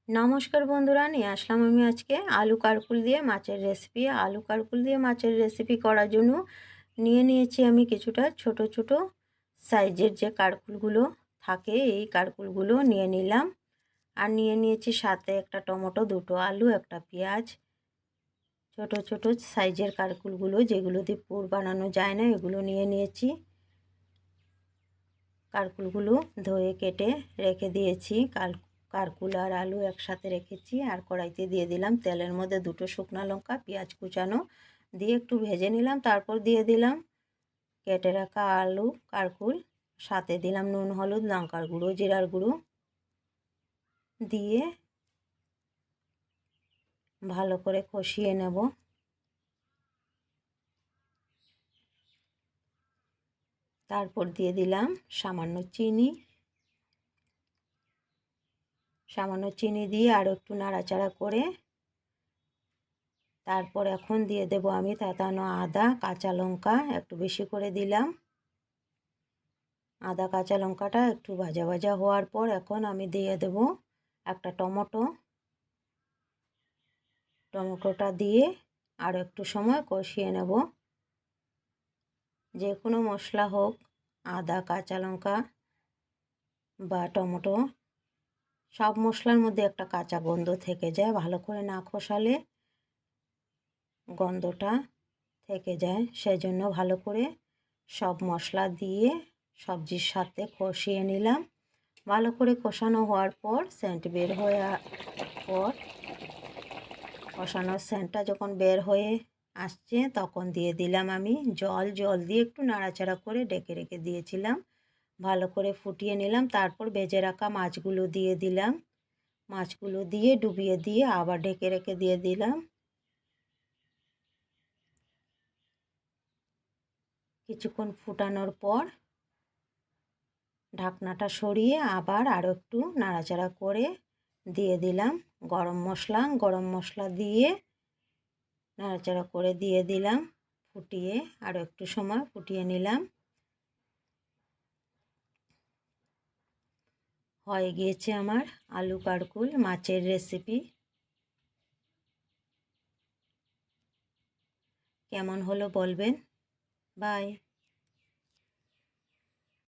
নমস্কার বন্ধুরা, নিয়ে আসলাম আমি আজকে আলু কারকুল দিয়ে মাছের রেসিপি। আলু কারকুল দিয়ে মাছের রেসিপি করার জন্য নিয়ে নিয়েছি আমি কিছুটা ছোট ছোট সাইজের যে কারকুলগুলো থাকে, এই কারকুলগুলো নিয়ে নিলাম। আর নিয়ে নিয়েছি সাথে একটা টমেটো, দুটো আলু, একটা পেঁয়াজ। ছোট ছোট সাইজের কারকুলগুলো, যেগুলো দিয়ে পুর বানানো যায় না, এগুলো নিয়ে নিয়েছি। কারকুলগুলো ধুয়ে কেটে রেখে দিয়েছি। কারকুল আর আলু একসাথে রেখেছি। আর কড়াইতে দিয়ে দিলাম তেলের মধ্যে দুটো শুকনো লঙ্কা, পেঁয়াজ কুচানো দিয়ে একটু ভেজে নিলাম। তারপর দিয়ে দিলাম কেটে রাখা আলু কারকুল, সাথে দিলাম নুন, হলুদ, লঙ্কার গুঁড়ো, জিরার গুঁড়ো দিয়ে ভালো করে কষিয়ে নেব। তারপর দিয়ে দিলাম সামান্য চিনি দিয়ে আরও একটু নাড়াচাড়া করে তারপর এখন দিয়ে দেব আমি থেঁতানো আদা, কাঁচা লঙ্কা একটু বেশি করে দিলাম। আদা কাঁচা লঙ্কাটা একটু ভাজা ভাজা হওয়ার পর এখন আমি দিয়ে দেব একটা টমেটোটা দিয়ে আরও একটু সময় কষিয়ে নেব। যে কোনো মশলা হোক, আদা কাঁচা লঙ্কা বা টমেটো, সব মশলার মধ্যে একটা কাঁচা গন্ধ থেকে যায়। ভালো করে না কষালে গন্ধটা থেকে যায়। সেজন্য ভালো করে সব মশলা দিয়ে সবজির সাথে কষিয়ে নিলাম। ভালো করে কষানো হওয়ার পর সেন্ট বের হওয়ার পর, কষানোর সেন্টটা যখন বের হয়ে আসছে তখন দিয়ে দিলাম আমি জল দিয়ে একটু নাড়াচাড়া করে ঢেকে রেখে দিয়েছিলাম। ভালো করে ফুটিয়ে নিলাম। তারপর ভেজে রাখা মাছগুলো দিয়ে দিলাম। মাছগুলো দিয়ে ডুবিয়ে দিয়ে আবার ঢেকে রেখে দিয়ে দিলাম। কিছুক্ষণ ফুটানোর পর ঢাকনাটা সরিয়ে আবার আরও একটু নাড়াচাড়া করে দিয়ে দিলাম গরম মশলা দিয়ে নাড়াচাড়া করে দিয়ে দিলাম। ফুটিয়ে আরও একটু সময় ফুটিয়ে নিলাম। হয়ে গিয়েছে আমার আলু কারকুল মাছের রেসিপি। কেমন হলো বলবেন। বাই।